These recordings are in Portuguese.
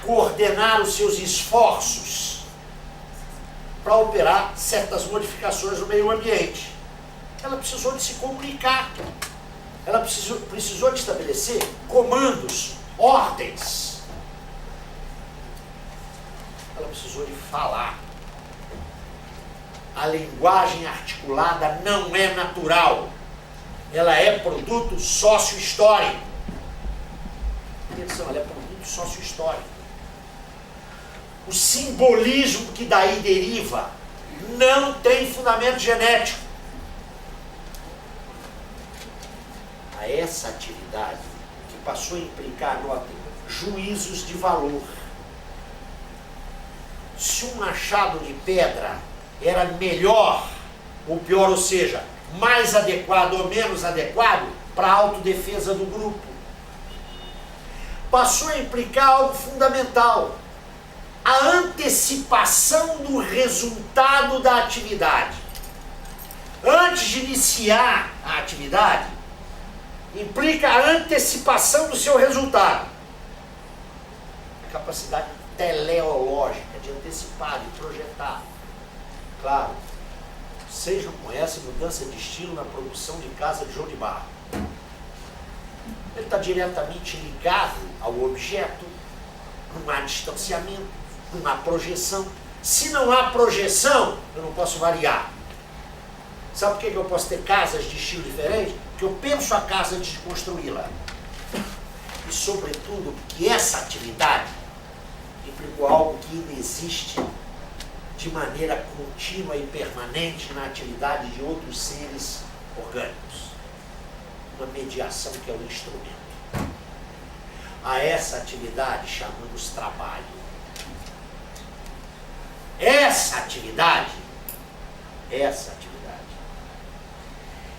coordenar os seus esforços para operar certas modificações no meio ambiente. Ela precisou de se comunicar. Ela precisou de estabelecer comandos, ordens. Ela precisou de falar. A linguagem articulada não é natural. Ela é produto sócio-histórico. Atenção, ela é produto sócio-histórico. O simbolismo que daí deriva não tem fundamento genético. A essa atividade que passou a implicar, notem, juízos de valor. Se um machado de pedra era melhor ou pior, ou seja, mais adequado ou menos adequado para a autodefesa do grupo, passou a implicar algo fundamental: a antecipação do resultado da atividade. Antes de iniciar a atividade, implica a antecipação do seu resultado. A capacidade teleológica de antecipar, de projetar. Claro, vocês não conhecem mudança de estilo na produção de casa de João de Barro. Ele está diretamente ligado ao objeto, não há distanciamento, não há projeção. Se não há projeção, eu não posso variar. Sabe por que eu posso ter casas de estilo diferente? Porque eu penso a casa antes de construí-la. E, sobretudo, porque essa atividade implicou algo que inexiste de maneira contínua e permanente na atividade de outros seres orgânicos. Uma mediação que é o instrumento. A essa atividade chamamos trabalho. Essa atividade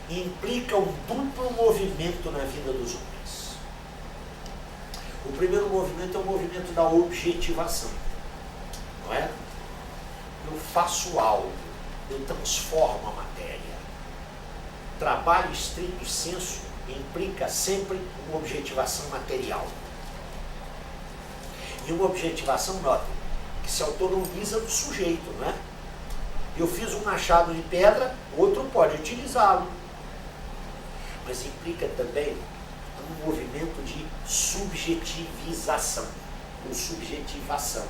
implica um duplo movimento na vida dos homens. O primeiro movimento é o movimento da objetivação, não é? Eu faço algo, eu transformo a matéria. Trabalho estrito sensu implica sempre uma objetivação material. E uma objetivação, notem, que se autonomiza do sujeito, não é? Eu fiz um machado de pedra, outro pode utilizá-lo. Mas implica também um movimento de subjetivização, ou subjetivação.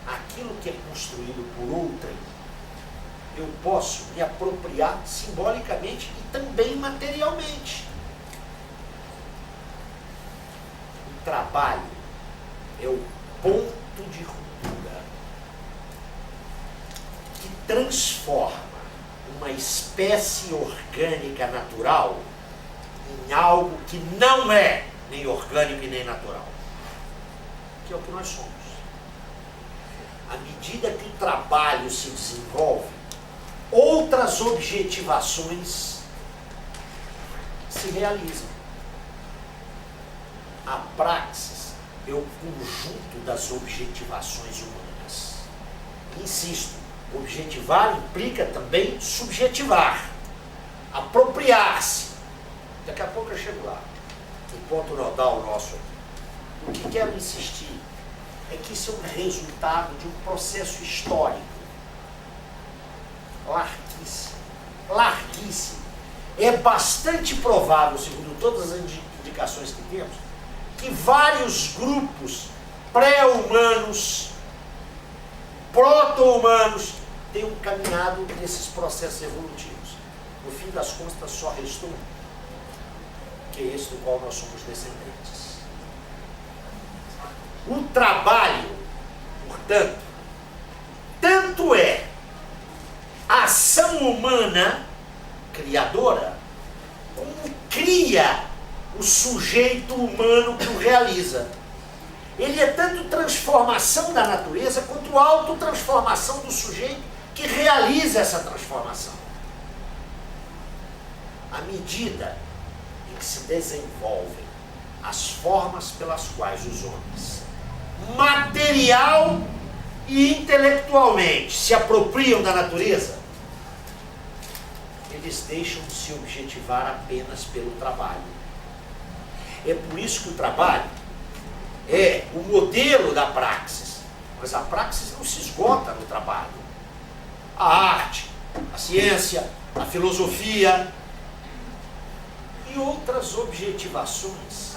Aquilo que é construído por outrem, eu posso me apropriar simbolicamente e também materialmente. O trabalho é o ponto de ruptura que transforma uma espécie orgânica natural em algo que não é nem orgânico e nem natural, que é o que nós somos. À medida que o trabalho se desenvolve, outras objetivações se realizam. A praxis é o conjunto das objetivações humanas. Insisto, objetivar implica também subjetivar, apropriar-se. Daqui a pouco eu chego lá. O ponto nodal nosso aqui. O que quero insistir é que isso é um resultado de um processo histórico larguíssimo. É bastante provável, segundo todas as indicações que temos, que vários grupos pré-humanos, proto-humanos, tenham caminhado nesses processos evolutivos. No fim das contas, só restou um, que é esse do qual nós somos descendentes. O trabalho, portanto, tanto é a ação humana criadora, como cria o sujeito humano que o realiza. Ele é tanto transformação da natureza, quanto autotransformação do sujeito que realiza essa transformação. À medida em que se desenvolvem as formas pelas quais os homens, material e intelectualmente, se apropriam da natureza, eles deixam de se objetivar apenas pelo trabalho. É por isso que o trabalho é o modelo da praxis, mas a praxis não se esgota no trabalho. A arte, a ciência, a filosofia e outras objetivações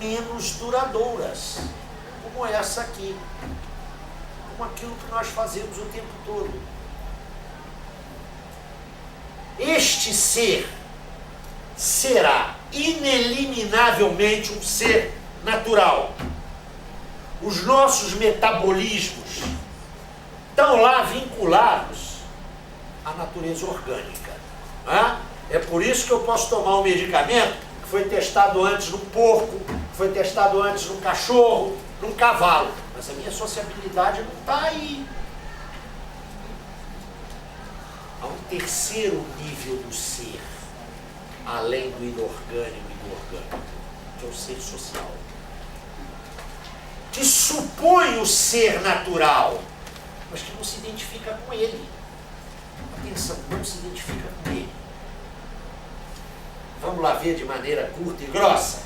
menos duradouras, como essa aqui, como aquilo que nós fazemos o tempo todo. Este ser será ineliminavelmente um ser natural. Os nossos metabolismos estão lá vinculados à natureza orgânica. Né? É por isso que eu posso tomar um medicamento que foi testado antes num porco, que foi testado antes num cachorro, num cavalo. Mas a minha sociabilidade não está aí. Há um terceiro nível do ser, além do inorgânico e do orgânico, que é o ser social, que supõe o ser natural, mas que não se identifica com ele. Atenção, não se identifica com ele. Vamos lá ver de maneira curta e grossa.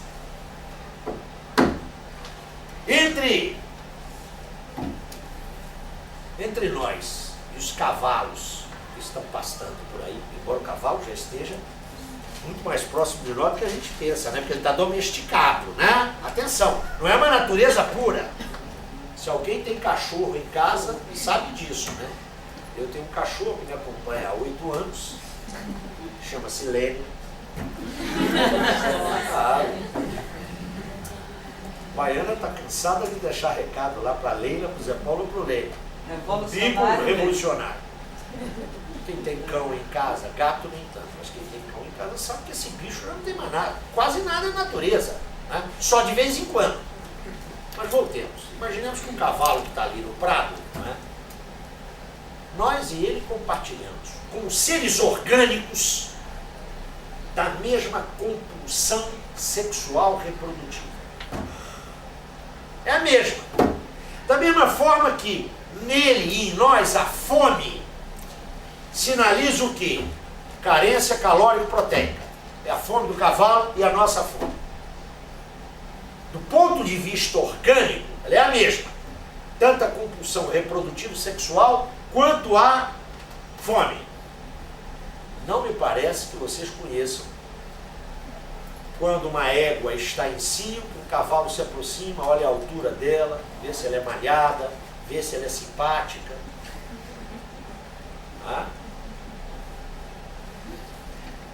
Entre nós e os cavalos que estão pastando por aí, embora o cavalo já esteja muito mais próximo de nós do que a gente pensa, né? Porque ele está domesticado, né? Atenção, não é uma natureza pura. Se alguém tem cachorro em casa, sabe disso, né? Eu tenho um cachorro que me acompanha há 8 anos, chama-se Lênin. Claro. Baiana está cansada de deixar recado lá para a Leila, para o Zé Paulo ou para o Lênin. Bico revolucionário. Quem tem cão em casa, gato nem tanto, mas quem tem cão em casa sabe que esse bicho já não tem mais nada, quase nada na natureza, né? Só de vez em quando. Mas voltemos. Imaginemos que um cavalo que está ali no prado, né? Nós e ele compartilhamos com seres orgânicos da mesma compulsão sexual reprodutiva. É a mesma. Da mesma forma que nele e em nós a fome sinaliza o quê? Carência calórico-proteica. É a fome do cavalo e a nossa fome. Do ponto de vista orgânico, ela é a mesma. Tanto a compulsão reprodutiva sexual quanto a fome. Não me parece que vocês conheçam quando uma égua está em cio, o cavalo se aproxima, olha a altura dela, vê se ela é malhada, vê se ela é simpática. Ah?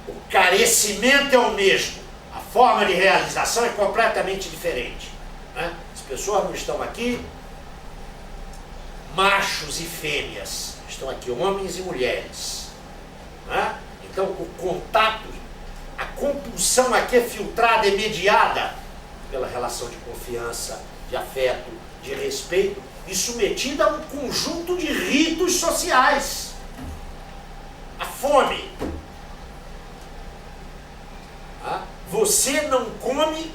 O carecimento é o mesmo. A forma de realização é completamente diferente. Né? As pessoas não estão aqui, machos e fêmeas. Estão aqui homens e mulheres. Né? Então o contato, a compulsão aqui é filtrada, é mediada pela relação de confiança, de afeto, de respeito e submetida a um conjunto de ritos sociais. A fome. Você não come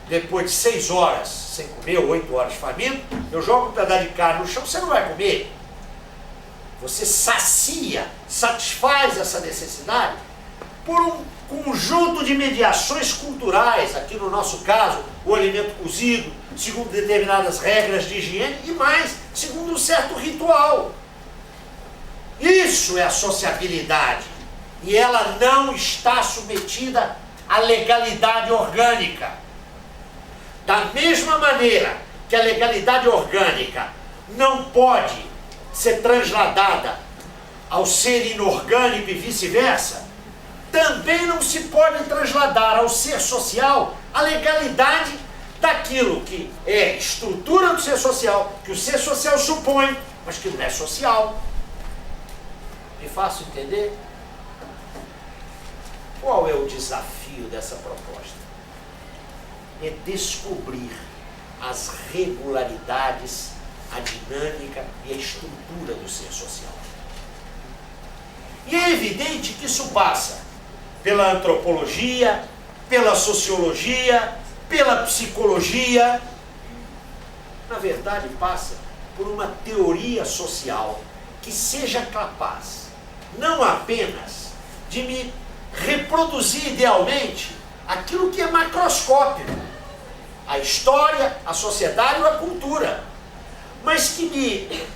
depois de 6 horas sem comer, 8 horas faminto, eu jogo um pedaço de carne no chão, você não vai comer. Você sacia, satisfaz essa necessidade por um conjunto de mediações culturais, aqui no nosso caso, o alimento cozido, segundo determinadas regras de higiene e mais, segundo um certo ritual. Isso é a sociabilidade. E ela não está submetida à legalidade orgânica. Da mesma maneira que a legalidade orgânica não pode ser transladada ao ser inorgânico e vice-versa, também não se pode trasladar ao ser social a legalidade daquilo que é estrutura do ser social, que o ser social supõe, mas que não é social. Me faço entender? Qual é o desafio dessa proposta? É descobrir as regularidades, a dinâmica e a estrutura do ser social. E é evidente que isso passa pela antropologia, pela sociologia, pela psicologia. Na verdade, passa por uma teoria social que seja capaz, não apenas de me reproduzir idealmente aquilo que é macroscópico, a história, a sociedade ou a cultura, mas que me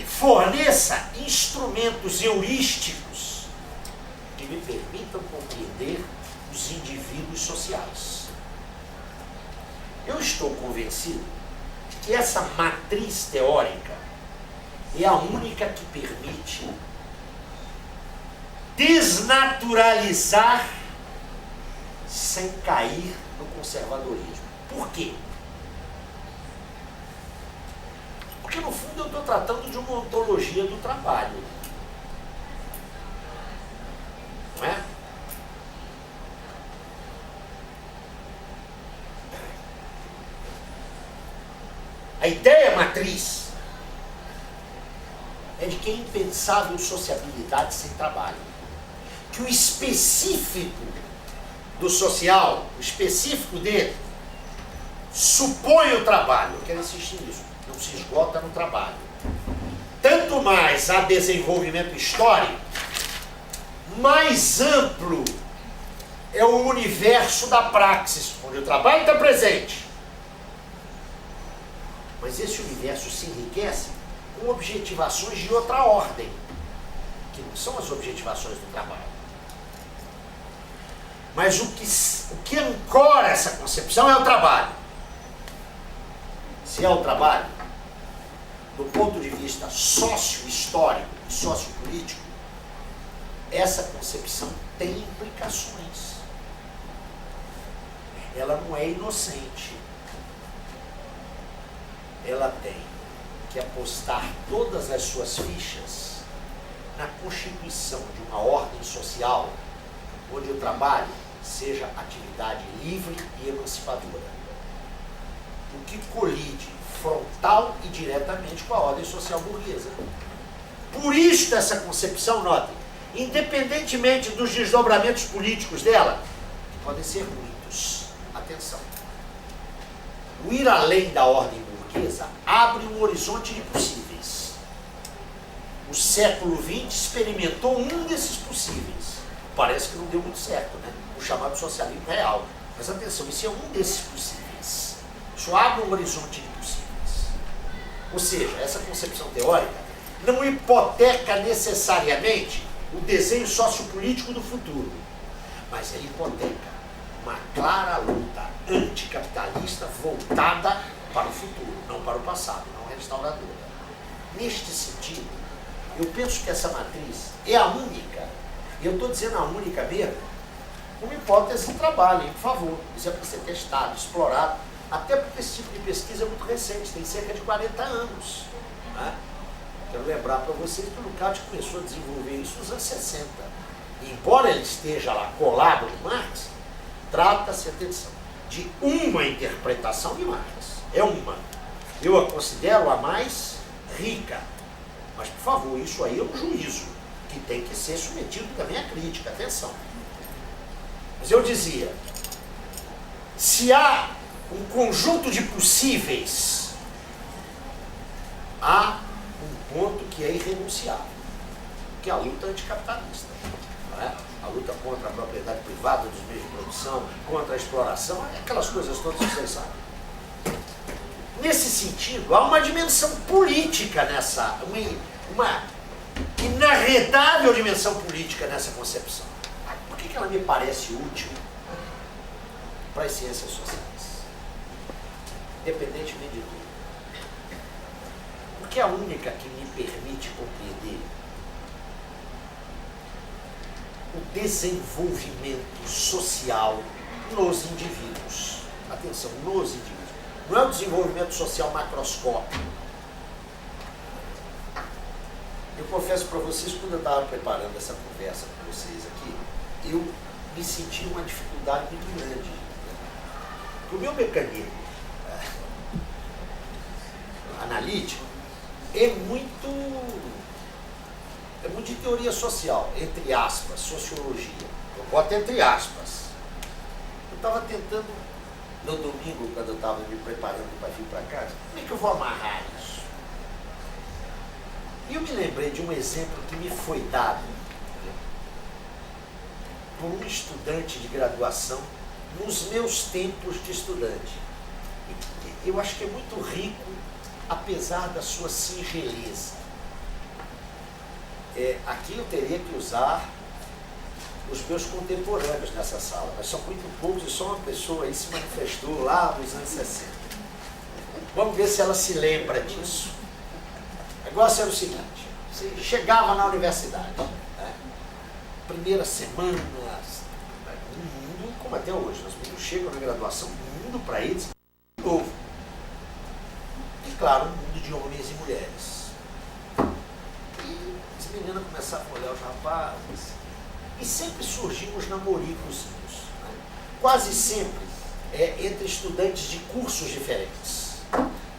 forneça instrumentos heurísticos que me permitam compreender os indivíduos sociais. Eu estou convencido que essa matriz teórica é a única que permite desnaturalizar sem cair no conservadorismo. Por quê? Porque no fundo eu estou tratando de uma ontologia do trabalho. Não é? A ideia matriz é de que é impensável sociabilidade sem trabalho. Que o específico do social, o específico dele, supõe o trabalho. Eu quero insistir nisso. Não se esgota no trabalho. Tanto mais há desenvolvimento histórico, mais amplo é o universo da praxis, onde o trabalho está presente. Mas esse universo se enriquece com objetivações de outra ordem, que não são as objetivações do trabalho. Mas o que ancora essa concepção é o trabalho. Se é o trabalho, do ponto de vista sócio-histórico e sociopolítico, essa concepção tem implicações. Ela não é inocente. Ela tem que apostar todas as suas fichas na constituição de uma ordem social onde o trabalho seja atividade livre e emancipadora, o que colide frontal e diretamente com a ordem social burguesa. Por isso essa concepção, notem, independentemente dos desdobramentos políticos dela, que podem ser muitos, atenção, o ir além da ordem burguesa abre um horizonte de possíveis. O século XX experimentou um desses possíveis. Parece que não deu muito certo, né? O chamado socialismo real. Mas atenção, isso é um desses possíveis. Isso abre um horizonte de possíveis. Ou seja, essa concepção teórica não hipoteca necessariamente o desenho sociopolítico do futuro, mas ela hipoteca uma clara luta anticapitalista voltada para o futuro, não para o passado, não restauradora. Neste sentido, eu penso que essa matriz é a única, e eu estou dizendo a única mesmo, como hipótese de trabalho, hein, por favor. Isso é para ser testado, explorado, até porque esse tipo de pesquisa é muito recente, tem cerca de 40 anos. Né? Quero lembrar para vocês que o Lukács começou a desenvolver isso nos anos 60. E, embora ele esteja lá colado em Marx, trata-se, atenção, de uma interpretação de Marx. É uma. Eu a considero a mais rica. Mas, por favor, isso aí é um juízo que tem que ser submetido também à crítica. Atenção. Mas eu dizia, se há um conjunto de possíveis, há um ponto que é irrenunciável, que é a luta anticapitalista. Não é? A luta contra a propriedade privada dos meios de produção, contra a exploração, aquelas coisas todas que vocês sabem. Nesse sentido, há uma dimensão política nessa, uma inarredável dimensão política nessa concepção. Por que ela me parece útil para as ciências sociais? Independentemente de tudo. Porque é a única que me permite compreender o desenvolvimento social nos indivíduos. Atenção, nos indivíduos. Não é o desenvolvimento social macroscópico. Eu confesso para vocês, quando eu estava preparando essa conversa com vocês aqui, eu me senti uma dificuldade muito grande. O meu mecanismo analítico é muito de teoria social, entre aspas, sociologia. Eu boto entre aspas. Eu estava tentando, no domingo, quando eu estava me preparando para vir para casa, como é que eu vou amarrar isso? E eu me lembrei de um exemplo que me foi dado por um estudante de graduação nos meus tempos de estudante. eu acho que é muito rico, apesar da sua singeleza. Aqui eu teria que usar os meus contemporâneos nessa sala, mas são muito poucos e só uma pessoa aí se manifestou lá nos anos 60. Vamos ver se ela se lembra disso. O negócio era o seguinte, você chegava na universidade, né? Primeira semana, o mundo, como até hoje, os meninos chegam na graduação, o mundo para eles é novo. E claro, um mundo de homens e mulheres. E as meninas começavam a olhar os rapazes, e sempre surgiam os namoricozinhos, né? Quase sempre entre estudantes de cursos diferentes.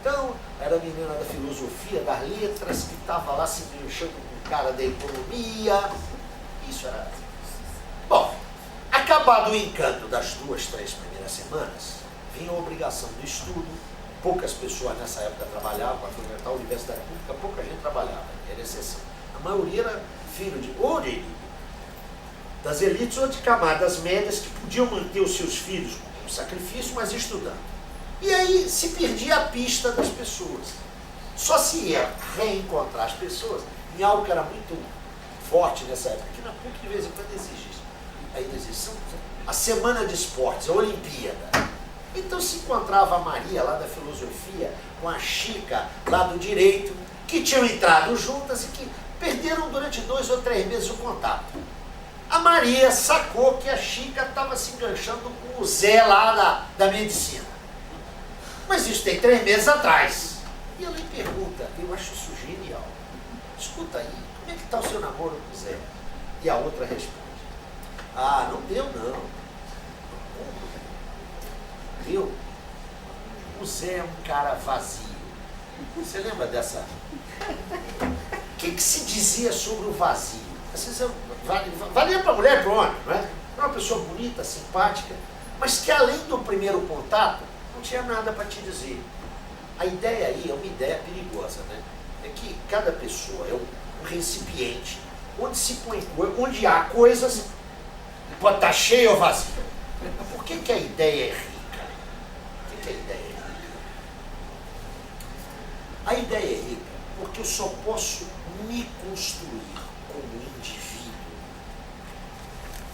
Então, era a menina da filosofia, das letras, que estava lá se mexendo com o cara da economia. Isso era... Bom, acabado o encanto das 2, 3 primeiras semanas, vinha a obrigação do estudo. Poucas pessoas nessa época trabalhavam, para frequentar a universidade pública, pouca gente trabalhava, era exceção. A maioria era filho de das elites ou de camadas médias que podiam manter os seus filhos com sacrifício, mas estudando. E aí se perdia a pista das pessoas. Só se ia reencontrar as pessoas em algo que era muito forte nessa época, que na PUC de vez em quando existe isso. Ainda existe a semana de esportes, a Olimpíada. Então se encontrava a Maria lá da filosofia com a Chica lá do direito, que tinham entrado juntas e que perderam durante 2 ou 3 meses o contato. A Maria sacou que a Chica estava se enganchando com o Zé lá da medicina. Mas isso tem 3 meses atrás. E ela lhe pergunta, eu acho isso genial. Escuta aí, como é que está o seu namoro com o Zé? E a outra responde, ah, não deu não. Como? Deu? O Zé é um cara vazio. Você lembra dessa? O que se dizia sobre o vazio? Valia para mulher e para o homem, não é? Era uma pessoa bonita, simpática, mas que além do primeiro contato, não tinha nada para te dizer. A ideia aí é uma ideia perigosa, né? É que cada pessoa é um recipiente onde se põe, onde há coisas, pode estar cheio ou vazio. Por que a ideia é rica? Por que a ideia é rica? A ideia é rica porque eu só posso me construir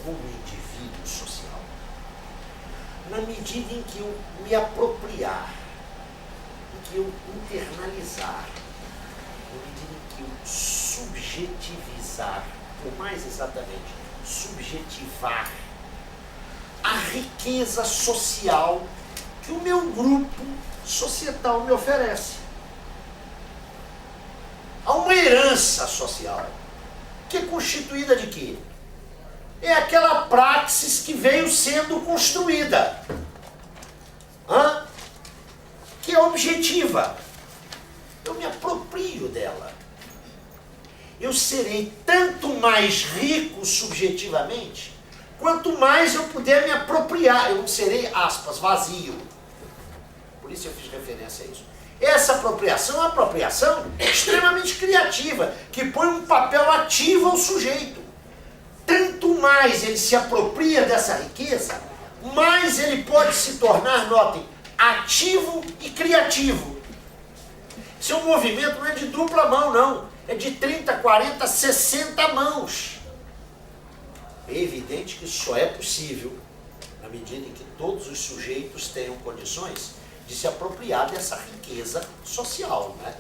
como indivíduo social, na medida em que eu me apropriar, em que eu internalizar, na medida em que eu subjetivizar, ou mais exatamente, subjetivar a riqueza social que o meu grupo societal me oferece. Há uma herança social, que é constituída de quê? É aquela praxis que veio sendo construída, que é objetiva. Eu me aproprio dela. Eu serei tanto mais rico subjetivamente, quanto mais eu puder me apropriar. Eu não serei, aspas, vazio. Por isso eu fiz referência a isso. Essa apropriação é uma apropriação extremamente criativa, que põe um papel ativo ao sujeito. Tanto mais ele se apropria dessa riqueza, mais ele pode se tornar, notem, ativo e criativo. Esse é um movimento, não é de dupla mão, não. É de 30, 40, 60 mãos. É evidente que isso só é possível na medida em que todos os sujeitos tenham condições de se apropriar dessa riqueza social, né?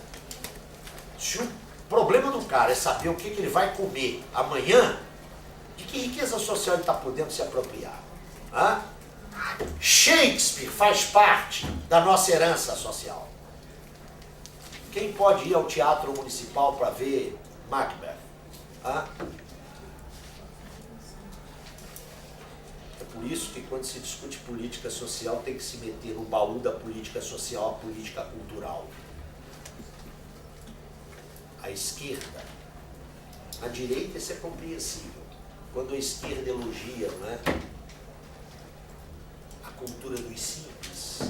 Se o problema do cara é saber o que ele vai comer amanhã, de que riqueza social ele está podendo se apropriar? Shakespeare faz parte da nossa herança social. Quem pode ir ao teatro municipal para ver Macbeth? É por isso que quando se discute política social tem que se meter no baú da política social a política cultural. A esquerda, a direita, isso é compreensível. Quando a esquerda elogia, né, a cultura dos simples,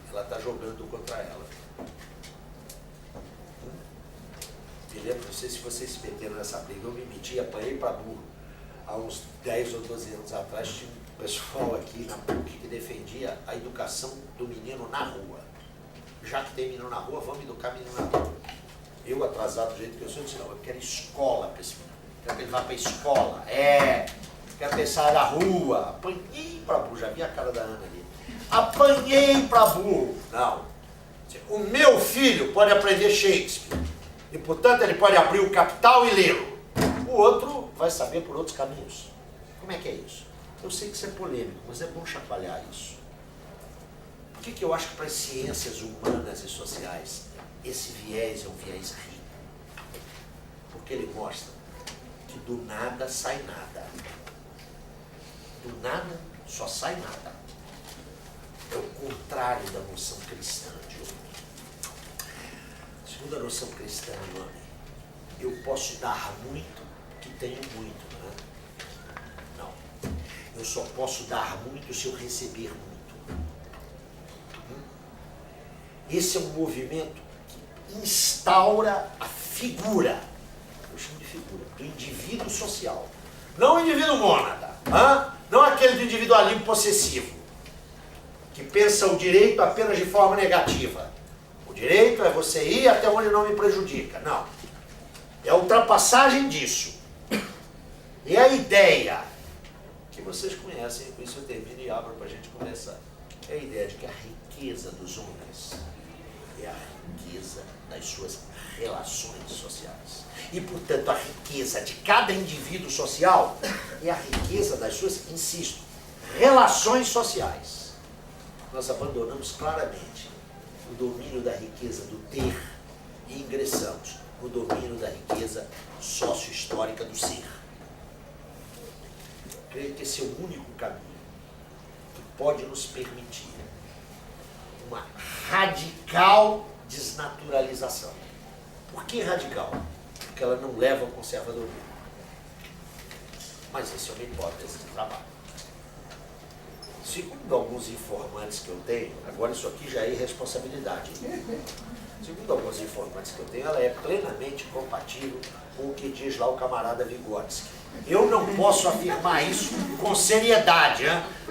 ela está jogando contra ela. Me lembro, não sei se vocês se meteram nessa briga, eu me meti, apanhei para burro. Há uns 10 ou 12 anos atrás, tinha pessoal aqui na PUC que defendia a educação do menino na rua. Já que tem menino na rua, vamos educar menino na rua. Eu, atrasado do jeito que eu sou, disse, não, eu quero escola para esse menino. Quero que ele vá para a escola. Quero que ele saia da rua. Apanhei para burro, já vi a cara da Ana ali. Apanhei para burro. Não. O meu filho pode aprender Shakespeare. E, portanto, ele pode abrir o Capital e lê-lo. O outro vai saber por outros caminhos. Como é que é isso? Eu sei que isso é polêmico, mas é bom chacoalhar isso. Por que eu acho que para as ciências humanas e sociais esse viés é um viés rico? Porque ele mostra que do nada sai nada. Do nada só sai nada. É o contrário da noção cristã de homem. Segundo a noção cristã de homem, eu posso dar muito que tenho muito, né? Não. Eu só posso dar muito se eu receber muito. Esse é um movimento que instaura a figura, eu chamo de figura, do indivíduo social. Não o indivíduo mônada, não aquele do individualismo possessivo, que pensa o direito apenas de forma negativa. O direito é você ir até onde não me prejudica. Não. É a ultrapassagem disso. E a ideia, que vocês conhecem, com isso eu termino e abro para a gente conversar, é a ideia de que a riqueza dos homens é a riqueza das suas relações sociais. E, portanto, a riqueza de cada indivíduo social é a riqueza das suas, insisto, relações sociais. Nós abandonamos claramente o domínio da riqueza do ter e ingressamos no domínio da riqueza sócio-histórica do ser. Creio que esse é o único caminho que pode nos permitir uma radical desnaturalização. Por que radical? Porque ela não leva ao conservadorismo. Mas essa é uma hipótese de trabalho. Segundo alguns informantes que eu tenho, agora isso aqui já é irresponsabilidade. Segundo alguns informantes que eu tenho, ela é plenamente compatível com o que diz lá o camarada Vygotsky. Eu não posso afirmar isso com seriedade,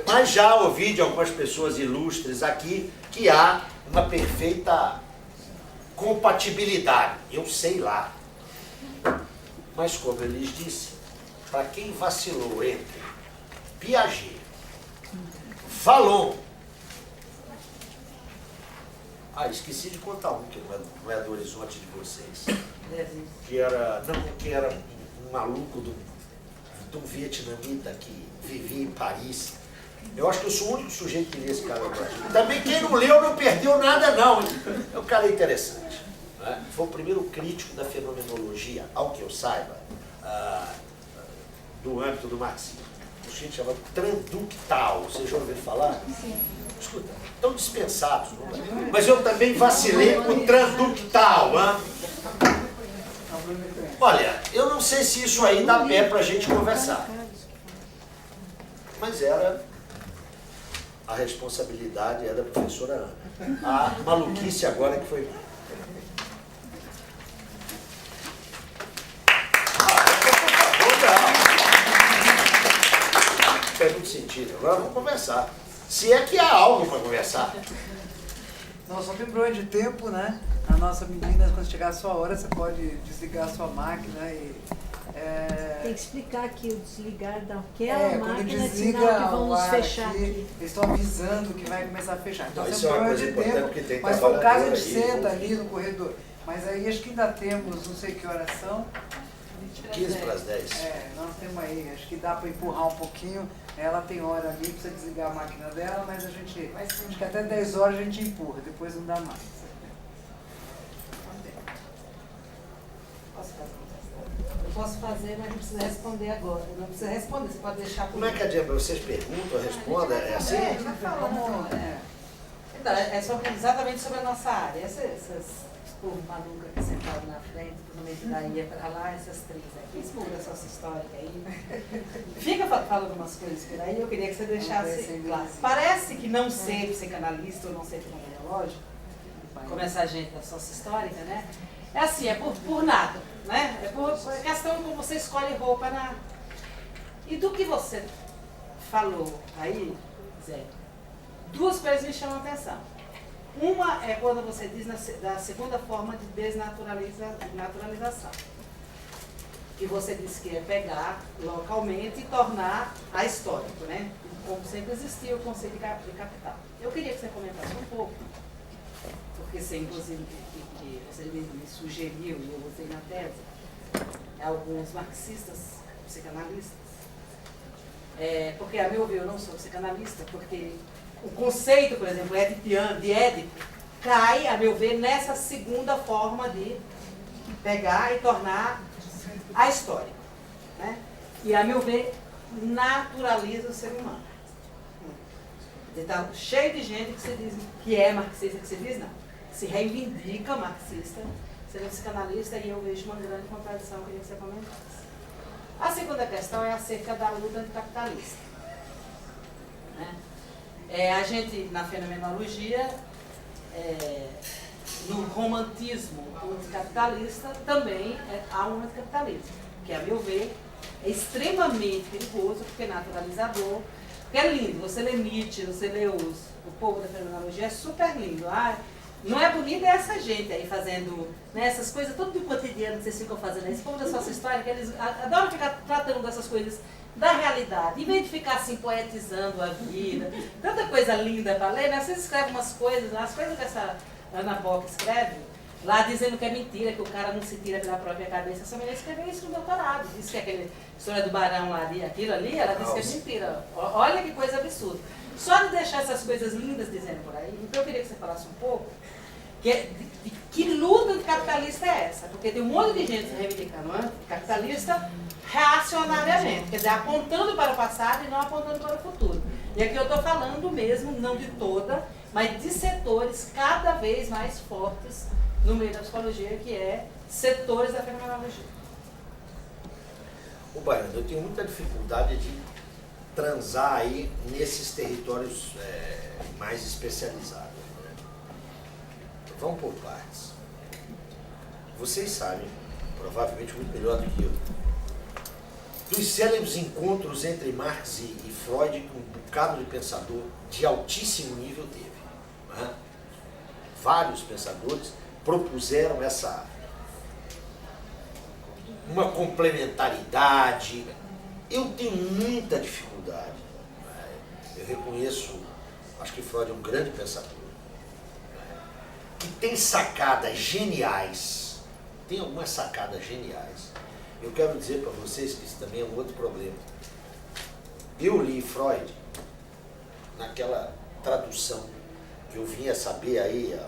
mas já ouvi de algumas pessoas ilustres aqui que há uma perfeita compatibilidade. Eu sei lá. Mas como eu lhes disse, para quem vacilou entre Piaget, Vallon, esqueci de contar um que não é do horizonte de vocês, que era um maluco de um vietnamita que vivia em Paris. Eu acho que eu sou o único sujeito que lê esse cara no Brasil. Também quem não leu não perdeu nada não. É um cara interessante. Né? Foi o primeiro crítico da fenomenologia, ao que eu saiba, do âmbito do marxismo. O sujeito chamado Transductal. Vocês já ouviram falar? Sim. Escuta, estão dispensados. Não é? Mas eu também vacilei com o Transductal. Olha, eu não sei se isso aí dá pé para a gente conversar. Mas a responsabilidade é da professora Ana. A maluquice agora que foi... Faz muito sentido. Agora vamos conversar. Se é que há algo para conversar. Nós só lembrou de tempo, né? A nossa menina, quando chegar a sua hora, você pode desligar a sua máquina e... Tem que explicar aqui o desligar daquela máquina, desliga sinal que vão nos ar fechar aqui. aqui. Eles estão avisando que vai começar a fechar. Então, Isso é uma coisa importante que tem mas por caso a gente trabalhador aí, senta ali no corredor. Mas aí acho que ainda temos, não sei que horas são. 15 para as 10. Nós temos aí, acho que dá para empurrar um pouquinho. Ela tem hora ali, precisa desligar a máquina dela, mas a gente, acho que até 10 horas a gente empurra, depois não dá mais. Posso fazer? Eu posso fazer, mas não precisa responder agora. Não precisa responder, você pode deixar por Como é que adianta? Vocês perguntam, respondem? É assim? já falamos. Então, é exatamente sobre a nossa área. Esses povo maluco aqui sentado na frente, no meio da ia para lá, essas três aqui, expura essa história aí. Fica falando umas coisas por aí, eu queria que você deixasse claro. Parece que não ser psicanalista ou não ser fenomenológico, como essa gente da sócia histórica, né? É assim, é por nada, né? É por questão como você escolhe roupa na... E do que você falou aí, Zé, duas coisas me chamam a atenção. Uma é quando você diz da segunda forma de desnaturalização. Que você disse que é pegar localmente e tornar ahistórico, né? Como sempre existiu o conceito de capital. Eu queria que você comentasse um pouco, porque você, inclusive, que você me sugeriu, e eu usei na tese, alguns marxistas, psicanalistas. Porque, a meu ver, eu não sou psicanalista, porque o conceito, por exemplo, de Édipo, cai, a meu ver, nessa segunda forma de pegar e tornar ahistórico, né? E, a meu ver, naturaliza o ser humano. Está cheio de gente que se diz que é marxista, que se diz não. Se reivindica marxista, sendo psicanalista, e eu vejo uma grande contradição que eu queria que você comentasse. A segunda questão é acerca da luta anticapitalista. Né? A gente, na fenomenologia, no romantismo anticapitalista, também há um anticapitalismo, que, a meu ver, é extremamente perigoso, porque é naturalizador, porque é lindo. Você lê Nietzsche, você lê o povo da fenomenologia, é super lindo. Não é bonito é essa gente aí fazendo, né, essas coisas, tudo do cotidiano que vocês ficam fazendo. Esse povo da sua história, que eles adoram ficar tratando dessas coisas da realidade, em vez de ficar assim poetizando a vida, tanta coisa linda para ler, né? Vocês escrevem umas coisas, as coisas que essa Ana Bock escreve, lá dizendo que é mentira, que o cara não se tira pela própria cabeça. Essa mulher escreveu isso no doutorado, disse que aquela história do barão lá, aquilo ali, ela disse que é mentira. Olha que coisa absurda. Só de deixar essas coisas lindas dizendo por aí, então eu queria que você falasse um pouco de que luta anticapitalista é essa? Porque tem um monte de gente reivindicando anticapitalista reacionariamente, quer dizer, apontando para o passado e não apontando para o futuro. E aqui eu estou falando mesmo, não de toda, mas de setores cada vez mais fortes no meio da psicologia, que é setores da fenomenologia. Ô Baiano, eu tenho muita dificuldade de transar aí nesses territórios mais especializados. Né? Vamos por partes. Vocês sabem, provavelmente muito melhor do que eu, dos célebres encontros entre Marx e Freud, que um bocado de pensador de altíssimo nível teve. Né? Vários pensadores propuseram uma complementaridade. Eu tenho muita dificuldade. Eu reconheço, acho que Freud é um grande pensador, que tem sacadas geniais, tem algumas sacadas geniais. Eu quero dizer para vocês que isso também é um outro problema. Eu li Freud naquela tradução que eu vinha saber aí,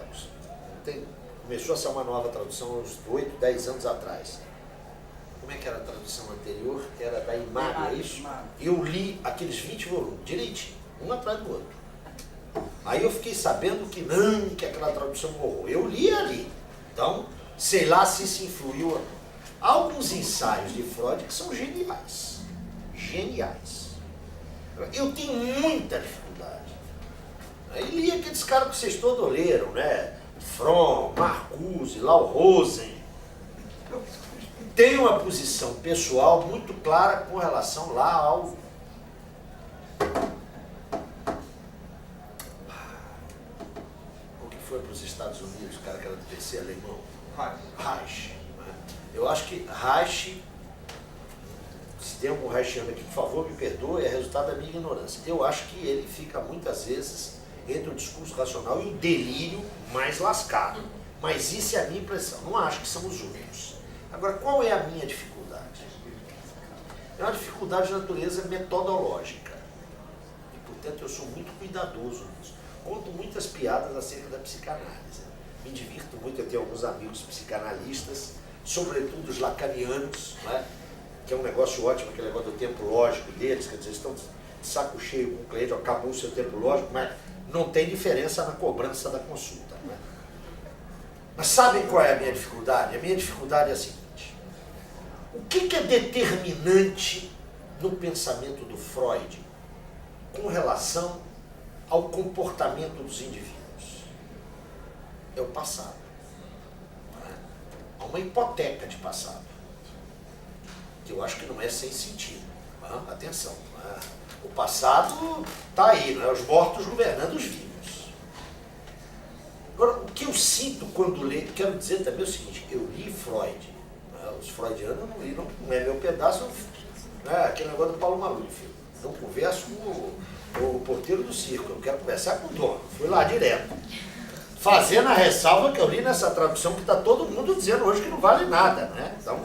começou a ser uma nova tradução há uns 8, 10 anos atrás. Como é que era a tradução anterior? Era da Imago, é isso? Eu li aqueles 20 volumes, direitinho, um atrás do outro. Aí eu fiquei sabendo que não, que aquela tradução morreu. Eu li ali. Então, sei lá se isso influiu ou não. Há alguns ensaios de Freud que são geniais. Geniais. Eu tenho muita dificuldade. Aí li aqueles caras que vocês todos leram, né? Fromm, Marcuse, Lau Rosen. Tem uma posição pessoal muito clara com relação lá ao... O que foi para os Estados Unidos, o cara que era do PC alemão? Reich. Eu acho que Reich, se tem algum Reichiano aqui, por favor, me perdoe, é resultado da minha ignorância. Eu acho que ele fica muitas vezes entre o discurso racional e o delírio mais lascado. Mas isso é a minha impressão. Não acho que são os únicos. Agora, qual é a minha dificuldade? É uma dificuldade de natureza metodológica. E, portanto, eu sou muito cuidadoso nisso. Conto muitas piadas acerca da psicanálise. Me divirto muito, eu tenho alguns amigos psicanalistas, sobretudo os lacanianos, né? Que é um negócio ótimo, aquele negócio do tempo lógico deles, quer dizer, estão de saco cheio com o cliente, acabou o seu tempo lógico, mas não tem diferença na cobrança da consulta. Né? Mas sabem qual é a minha dificuldade? A minha dificuldade é a seguinte: o que é determinante no pensamento do Freud com relação ao comportamento dos indivíduos? É o passado. Há uma hipoteca de passado, que eu acho que não é sem sentido. Atenção. O passado está aí, não é? Os mortos governando os vivos. Agora, o que eu sinto quando leio, quero dizer também o seguinte, eu li Freud, né? Os freudianos eu não li, não é meu pedaço, né? Aquele negócio do Paulo Maluf. Não converso com o porteiro do circo, eu quero conversar com o dono. Fui lá direto. Fazendo a ressalva que eu li nessa tradução que está todo mundo dizendo hoje que não vale nada, né? Então,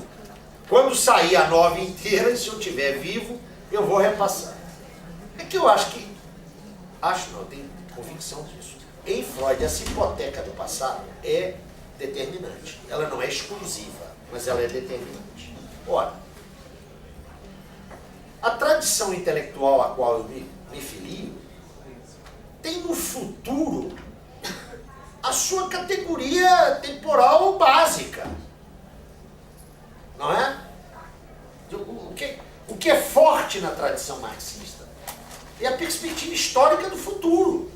quando sair a nova inteira, se eu estiver vivo, eu vou repassar. É que eu acho que, eu tenho convicção disso. Em Freud, essa hipoteca do passado é determinante. Ela não é exclusiva, mas ela é determinante. Ora, a tradição intelectual a qual eu me filio tem no futuro a sua categoria temporal básica. Não é? O que é forte na tradição marxista é a perspectiva histórica do futuro.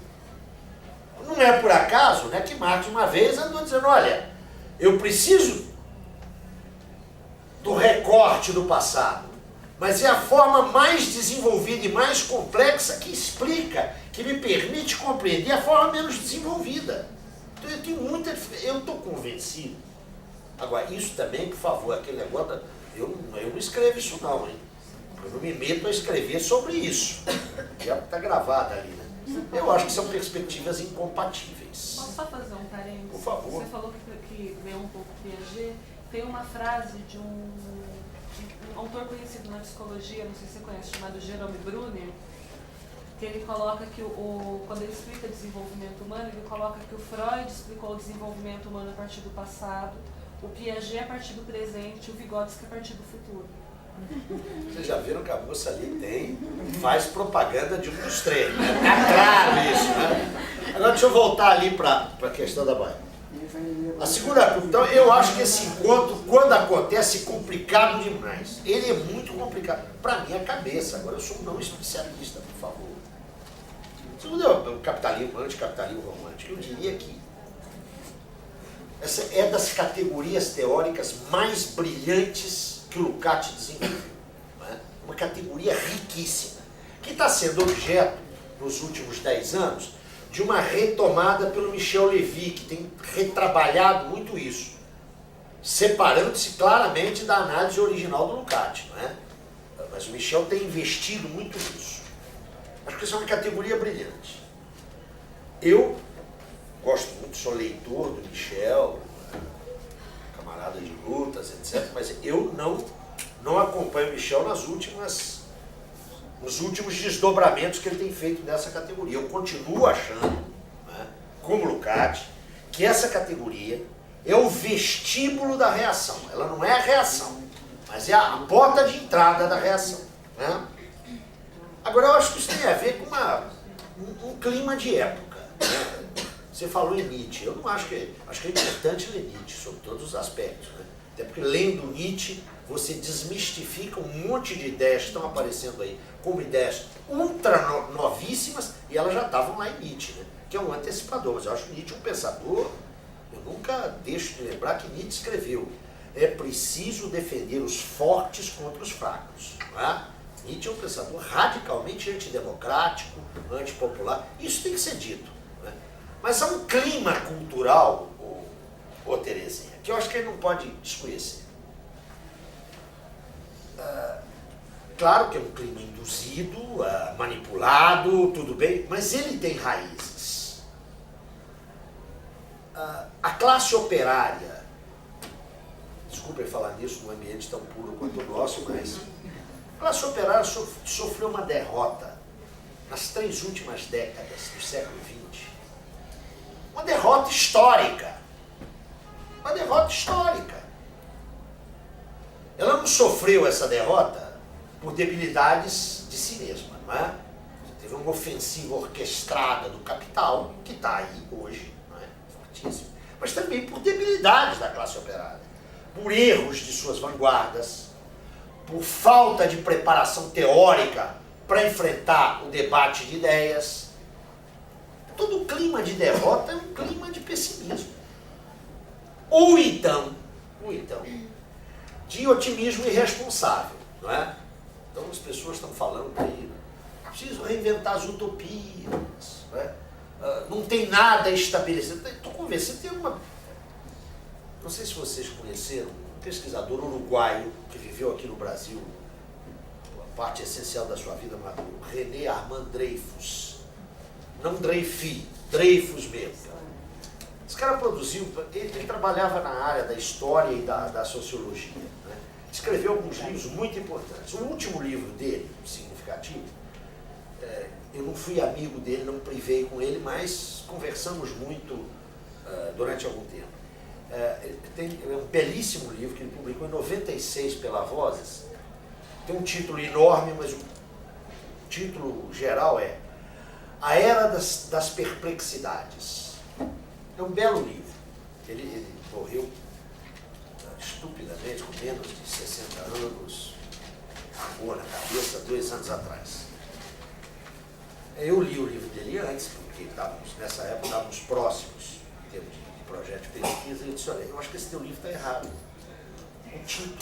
Não é por acaso, né, que Marx uma vez andou dizendo, olha, eu preciso do recorte do passado, mas é a forma mais desenvolvida e mais complexa que explica, que me permite compreender a forma menos desenvolvida. Então eu estou convencido. Agora, isso também, por favor, aquele negócio, eu não escrevo isso não, hein? Eu não me meto a escrever sobre isso. Já está gravado ali, né? Eu acho que são perspectivas incompatíveis. Posso só fazer um parênteses? Por favor. Você falou que leu um pouco Piaget. Tem uma frase de um autor conhecido na psicologia, não sei se você conhece, chamado Jerome Brunner, que ele coloca que quando ele explica desenvolvimento humano, ele coloca que o Freud explicou o desenvolvimento humano a partir do passado, o Piaget a partir do presente e o Vygotsky a partir do futuro. Vocês já viram que a moça ali faz propaganda de um dos três, né? Tá claro isso, né? Agora deixa eu voltar ali para a questão da Bahia. A segunda, então, eu acho que esse encontro, quando acontece, é complicado demais. Ele é muito complicado. Para minha cabeça, agora eu sou um não especialista, por favor. Segundo o capitalismo, anticapitalismo romântico, eu diria que essa é das categorias teóricas mais brilhantes que o Lukács desenvolveu. Né? Uma categoria riquíssima, que está sendo objeto, nos últimos 10 anos, de uma retomada pelo Michel Levy, que tem retrabalhado muito isso, separando-se claramente da análise original do Lukács. Não é? Mas o Michel tem investido muito nisso. Acho que isso é uma categoria brilhante. Eu gosto muito, sou leitor do Michel, camarada de lutas, etc., mas eu não acompanho o Michel nos últimos desdobramentos que ele tem feito nessa categoria. Eu continuo achando, né, como Lukács, que essa categoria é o vestíbulo da reação. Ela não é a reação, mas é a porta de entrada da reação. Né? Agora, eu acho que isso tem a ver com um clima de época. Né? Você falou em Nietzsche. Eu não acho que é importante ler Nietzsche, sobre todos os aspectos. Né? Até porque lendo Nietzsche, você desmistifica um monte de ideias que estão aparecendo aí, como ideias ultra novíssimas, e elas já estavam lá em Nietzsche, né? Que é um antecipador. Mas eu acho Nietzsche um pensador, eu nunca deixo de lembrar que Nietzsche escreveu: é preciso defender os fortes contra os fracos. Não é? Nietzsche é um pensador radicalmente antidemocrático, antipopular. Isso tem que ser dito. Né? Mas há um clima cultural, ô Terezinha, que eu acho que ele não pode desconhecer. Claro que é um clima induzido, manipulado, tudo bem, mas ele tem raízes. A classe operária, desculpem falar nisso num ambiente tão puro quanto o nosso, mas a classe operária sofreu uma derrota nas 3 últimas décadas do século XX. Uma derrota histórica. Uma derrota histórica. Ela não sofreu essa derrota por debilidades de si mesma, não é? Teve uma ofensiva orquestrada do capital, que está aí hoje, não é? Fortíssimo, mas também por debilidades da classe operária, por erros de suas vanguardas, por falta de preparação teórica para enfrentar o debate de ideias. Todo o clima de derrota é um clima de pessimismo. Ou então, de otimismo irresponsável, não é? Então as pessoas estão falando aí, preciso reinventar as utopias, né? Não tem nada estabelecido. Estou convencido, tem uma... Não sei se vocês conheceram um pesquisador uruguaio que viveu aqui no Brasil, a parte essencial da sua vida, chamado René Armand Dreyfus. Não Dreyfus, Dreyfus mesmo. Esse cara produziu, ele trabalhava na área da história e da sociologia, né? Escreveu alguns livros muito importantes. O último livro dele, significativo, eu não fui amigo dele, não privei com ele, mas conversamos muito durante algum tempo. É um belíssimo livro que ele publicou em 96 pela Vozes. Tem um título enorme, mas o título geral é A Era das Perplexidades. É um belo livro. Ele morreu estupidamente, com menos de 60 anos, boa na cabeça, 2 anos atrás. Eu li o livro dele antes, porque nessa época estávamos próximos em termos de projeto de pesquisa, e eu disse, olha, eu acho que esse teu livro está errado. O título.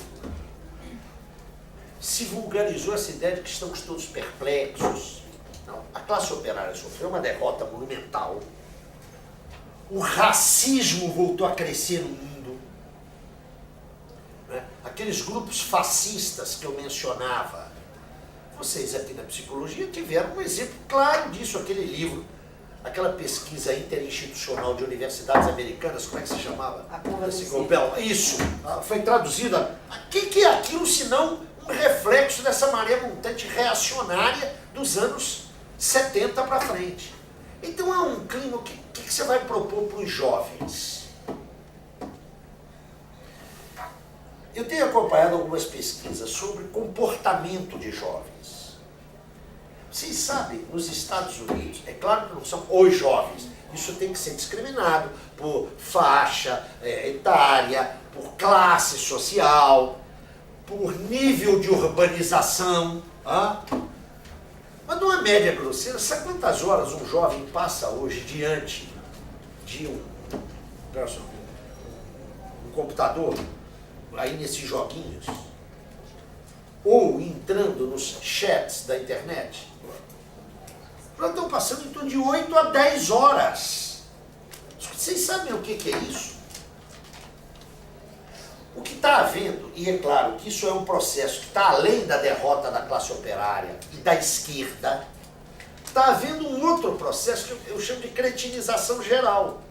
Se vulgarizou essa ideia de que estamos todos perplexos. Não, a classe operária sofreu uma derrota monumental. O racismo voltou a crescer no mundo. Né? Aqueles grupos fascistas que eu mencionava, vocês aqui na psicologia tiveram um exemplo claro disso, aquele livro, aquela pesquisa interinstitucional de universidades americanas, como é que se chamava? Isso, foi traduzida. O que é aquilo senão um reflexo dessa maré montante reacionária dos anos 70 para frente? Então é um clima, o que você vai propor para os jovens? Eu tenho acompanhado algumas pesquisas sobre comportamento de jovens. Vocês sabem, nos Estados Unidos, é claro que não são os jovens, isso tem que ser discriminado por faixa etária, por classe social, por nível de urbanização. Mas numa média grosseira, sabe quantas horas um jovem passa hoje diante de um computador, aí nesses joguinhos, ou entrando nos chats da internet? Nós estamos passando em torno de 8 a 10 horas. Vocês sabem o que é isso? O que está havendo, e é claro que isso é um processo que está além da derrota da classe operária e da esquerda, está havendo um outro processo que eu chamo de cretinização geral.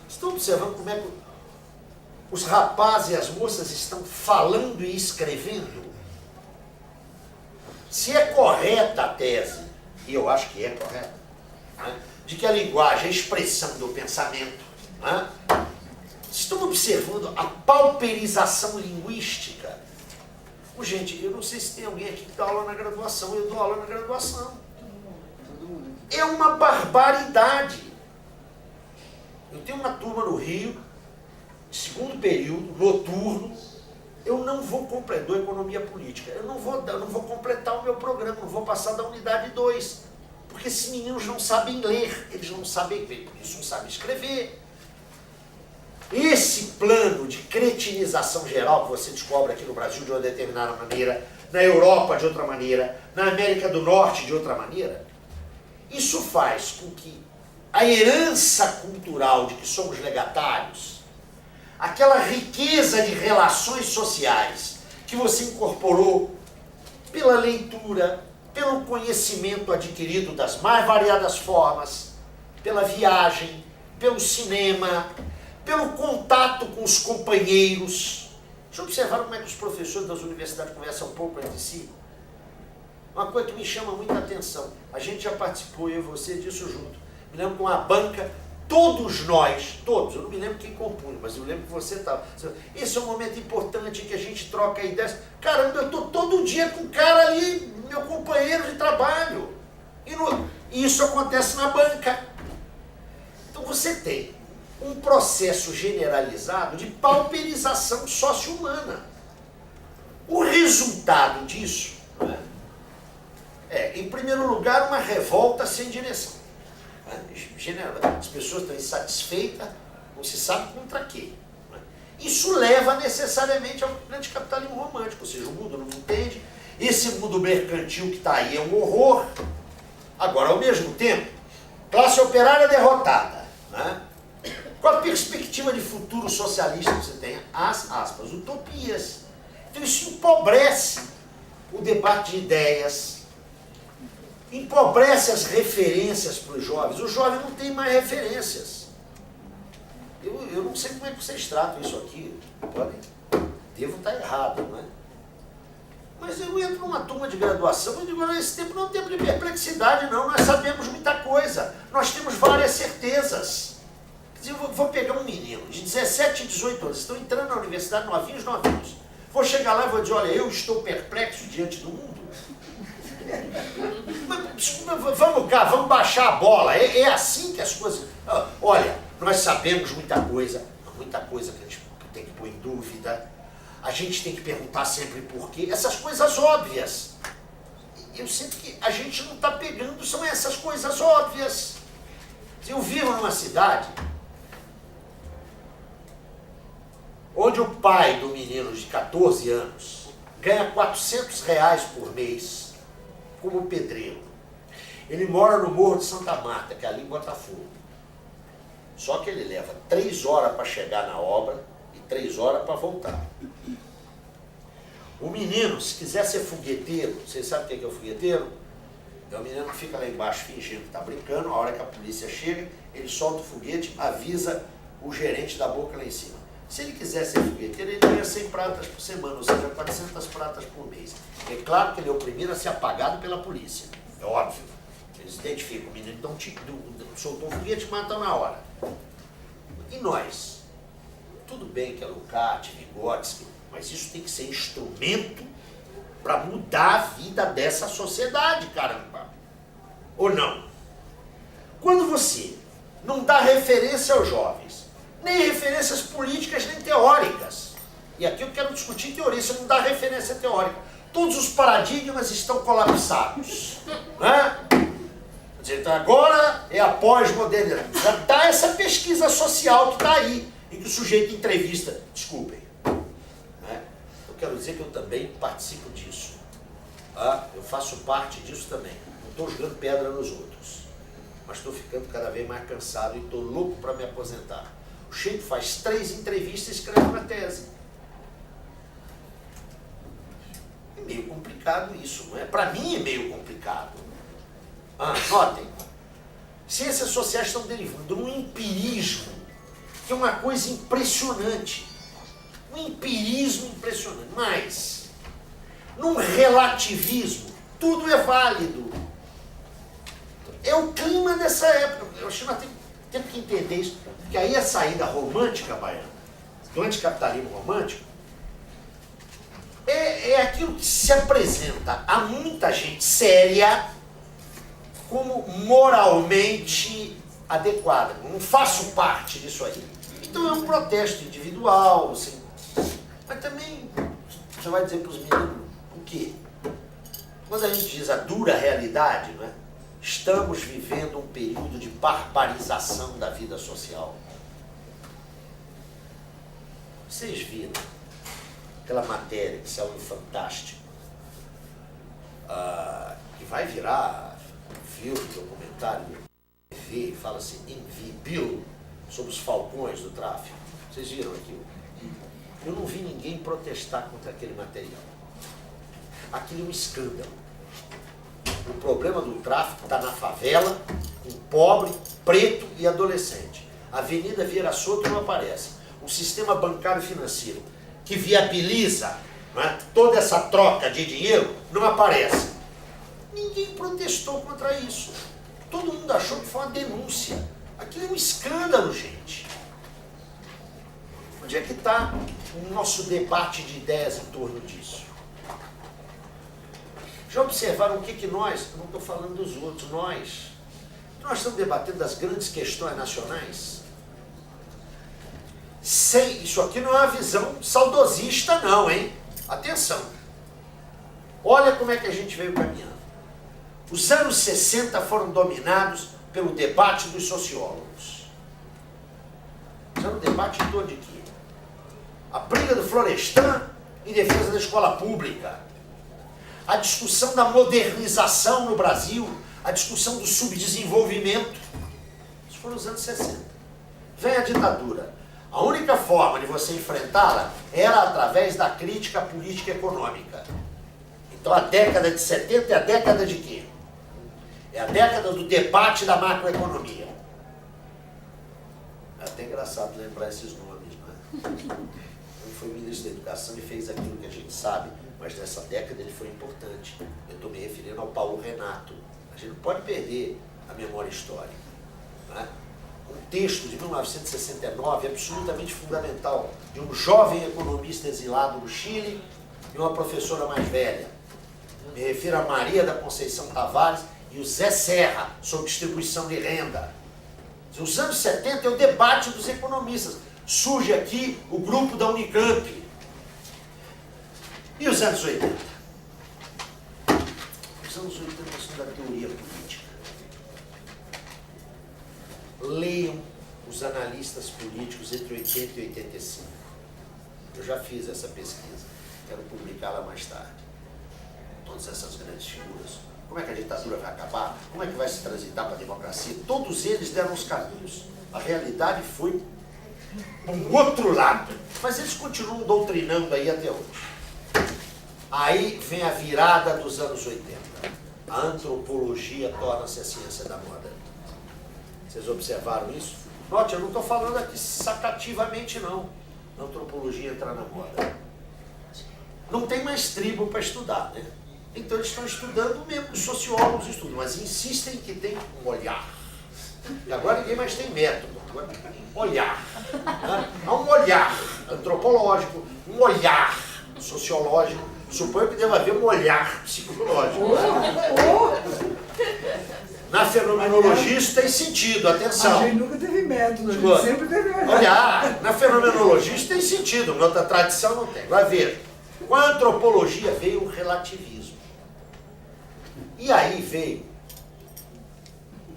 Estão observando como é que os rapazes e as moças estão falando e escrevendo? Se é correta a tese, e eu acho que é correta, né, de que a linguagem é a expressão do pensamento, né, estão observando a pauperização linguística? Gente, eu não sei se tem alguém aqui que dá aula na graduação, eu dou aula na graduação. É uma barbaridade. Eu tenho uma turma no Rio, segundo período, noturno, eu não vou completar economia política, eu não vou completar o meu programa, não vou passar da unidade 2, porque esses meninos não sabem ler, eles não sabem ver, por isso não sabem escrever. Esse plano de cretinização geral que você descobre aqui no Brasil de uma determinada maneira, na Europa de outra maneira, na América do Norte de outra maneira, isso faz com que a herança cultural de que somos legatários, aquela riqueza de relações sociais que você incorporou pela leitura, pelo conhecimento adquirido das mais variadas formas, pela viagem, pelo cinema, pelo contato com os companheiros. Deixa eu observar como é que os professores das universidades conversam um pouco entre si. Uma coisa que me chama muita atenção, a gente já participou, eu e você, disso junto. Me lembro que uma banca, todos nós, todos, eu não me lembro quem compunha, mas eu lembro que você estava. Esse é um momento importante em que a gente troca ideias. Caramba, eu estou todo dia com o cara ali, meu companheiro de trabalho. E isso acontece na banca. Então você tem um processo generalizado de pauperização sócio-humana. O resultado disso em primeiro lugar, uma revolta sem direção. As pessoas estão insatisfeitas, não se sabe contra quê. Isso leva necessariamente ao anticapitalismo romântico, ou seja, o mundo não entende, esse mundo mercantil que está aí é um horror, Agora, ao mesmo tempo, classe operária derrotada, né? Qual a perspectiva de futuro socialista que você tem? As aspas, utopias. Então isso empobrece o debate de ideias, empobrece as referências para os jovens. O jovem não tem mais referências. Eu não sei como é que vocês tratam isso aqui. Devo estar errado, não é? Mas eu entro numa turma de graduação e digo, esse tempo não é um tempo de perplexidade, não. Nós sabemos muita coisa. Nós temos várias certezas. Eu vou pegar um menino de 17 e 18 anos, estão entrando na universidade novinhos. Vou chegar lá e vou dizer, olha, eu estou perplexo diante do mundo. Vamos cá, vamos baixar a bola. É assim que as coisas... Olha, nós sabemos muita coisa que a gente tem que pôr em dúvida. A gente tem que perguntar sempre por quê. Essas coisas óbvias. Eu sinto que a gente não está pegando, são essas coisas óbvias. Eu vivo numa cidade onde o pai do menino de 14 anos ganha R$400 por mês como pedreiro. Ele mora no Morro de Santa Marta, que é ali em Botafogo. Só que ele leva 3 horas para chegar na obra e 3 horas para voltar. O menino, se quiser ser fogueteiro, vocês sabem o que é o fogueteiro? É o menino que fica lá embaixo fingindo que está brincando, a hora que a polícia chega, ele solta o foguete, avisa o gerente da boca lá em cima. Se ele quiser ser fogueteiro, ele ganha 100 pratas por semana, ou seja, 400 pratas por mês. É claro que ele é o primeiro a ser apagado pela polícia. É óbvio. Eles identificam o menino, soltou um foguete e matam na hora. E nós? Tudo bem que é Lukács, Vygotsky, mas isso tem que ser instrumento para mudar a vida dessa sociedade, caramba. Ou não? Quando você não dá referência aos jovens, nem referências políticas, nem teóricas. E aqui eu quero discutir teoria, você não dá referência teórica. Todos os paradigmas estão colapsados. Né? Quer dizer, então agora é a pós-modernidade. Já dá essa pesquisa social que está aí, em que o sujeito entrevista. Desculpem. Né? Eu quero dizer que eu também participo disso. Tá? Eu faço parte disso também. Não estou jogando pedra nos outros. Mas estou ficando cada vez mais cansado e estou louco para me aposentar. O Sheik faz 3 entrevistas e escreve uma tese. É meio complicado isso, não é? Para mim é meio complicado. Notem, ciências sociais estão derivando num empirismo, que é uma coisa impressionante. Um empirismo impressionante. Mas, num relativismo, tudo é válido. É o clima dessa época. Eu acho que nós temos que entender isso. Porque aí a saída romântica baiana, do anticapitalismo romântico, é aquilo que se apresenta a muita gente séria como moralmente adequada. Não faço parte disso aí. Então é um protesto individual, assim. Mas também você vai dizer para os meninos o quê? Quando a gente diz a dura realidade, não é? Estamos vivendo um período de barbarização da vida social. Vocês viram aquela matéria que saiu no Fantástico, que vai virar filme, documentário, TV, fala-se Bill, sobre os falcões do tráfico. Vocês viram aquilo? Eu não vi ninguém protestar contra aquele material. Aquilo é um escândalo. O problema do tráfico está na favela, com pobre, preto e adolescente. A Avenida Vieira Soto não aparece. O sistema bancário financeiro, que viabiliza, né, toda essa troca de dinheiro, não aparece. Ninguém protestou contra isso. Todo mundo achou que foi uma denúncia. Aquilo é um escândalo, gente. Onde é que está o nosso debate de ideias em torno disso? Já observaram o que nós, não estou falando dos outros, nós estamos debatendo das grandes questões nacionais? Isso aqui não é uma visão saudosista não, hein? Atenção. Olha como é que a gente veio caminhando. Os anos 60 foram dominados pelo debate dos sociólogos. Era um debate em torno de quê? A briga do Florestan em defesa da escola pública. A discussão da modernização no Brasil, a discussão do subdesenvolvimento. Isso foi nos anos 60. Vem a ditadura. A única forma de você enfrentá-la era através da crítica política e econômica. Então a década de 70 é a década de quê? É a década do debate da macroeconomia. É até engraçado lembrar esses nomes, né? Ele foi ministro da Educação e fez aquilo que a gente sabe, mas nessa década ele foi importante. Eu estou me referindo ao Paulo Renato. A gente não pode perder a memória histórica, né? Um texto de 1969 absolutamente fundamental, de um jovem economista exilado no Chile e uma professora mais velha. Me refiro a Maria da Conceição Tavares e o Zé Serra, sobre distribuição de renda. Os anos 70 é o debate dos economistas. Surge aqui o grupo da Unicamp. E os anos 80? Os anos 80 são da teoria política. Leiam os analistas políticos entre 80 e 85. Eu já fiz essa pesquisa, quero publicá-la mais tarde. Todas essas grandes figuras. Como é que a ditadura vai acabar? Como é que vai se transitar para a democracia? Todos eles deram os caminhos. A realidade foi um outro lado. Mas eles continuam doutrinando aí até hoje. Aí vem a virada dos anos 80. A antropologia torna-se a ciência da moda. Vocês observaram isso? Note, eu não estou falando aqui sacativamente, não. A antropologia entra na moda. Não tem mais tribo para estudar, né? Então eles estão estudando mesmo, os sociólogos estudam, mas insistem que tem um olhar. E agora ninguém mais tem método, agora tem um olhar. Né? Há um olhar antropológico, um olhar sociológico, suponho que deva haver um olhar psicológico. Na fenomenologia isso tem sentido, atenção. A gente nunca teve método, a gente sempre teve olhar. Olhar, na fenomenologia isso tem sentido, na outra tradição não tem. Vai ver, com a antropologia veio o relativismo. E aí veio,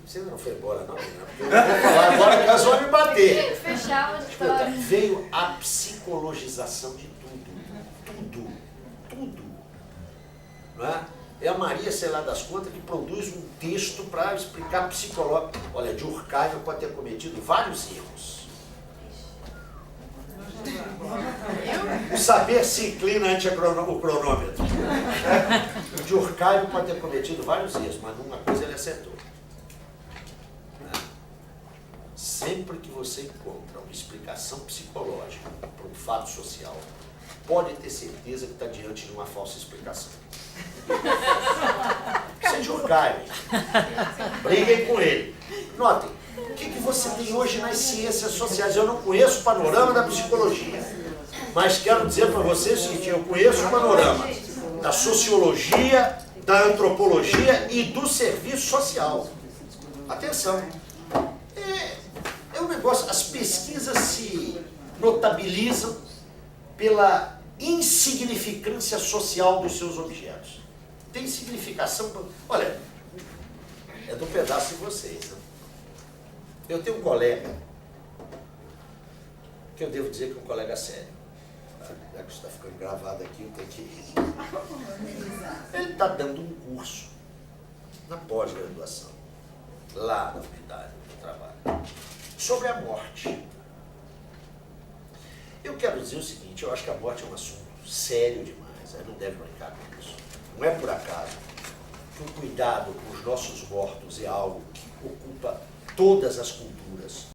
você não foi embora não, né? Porque eu vou falar agora que elas vão me bater. Fechar a história. Veio a psicologização de tudo. Não é? É a Maria, sei lá das contas, que produz um texto para explicar psicológico. Olha, Durkheim pode ter cometido vários erros. O saber se inclina ante o cronômetro. O Durkheim pode ter cometido vários erros, mas numa coisa ele acertou. Sempre que você encontra uma explicação psicológica para um fato social, pode ter certeza que está diante de uma falsa explicação. Isso é Durkheim. Briguem com ele. Notem, o que você tem hoje nas ciências sociais? Eu não conheço o panorama da psicologia, mas quero dizer para vocês o seguinte, eu conheço o panorama da sociologia, da antropologia e do serviço social. Atenção. É um negócio, as pesquisas se notabilizam pela insignificância social dos seus objetos. Tem significação. Olha, é do pedaço de vocês. Né? Eu tenho um colega, que eu devo dizer que é um colega sério. Já que isso está ficando gravado aqui, eu tenho que ir. Ele está dando um curso na pós-graduação, lá na unidade do trabalho, sobre a morte. Eu quero dizer o seguinte, eu acho que a morte é um assunto sério demais, não deve brincar com isso. Não é por acaso que o cuidado com os nossos mortos é algo que ocupa todas as culturas.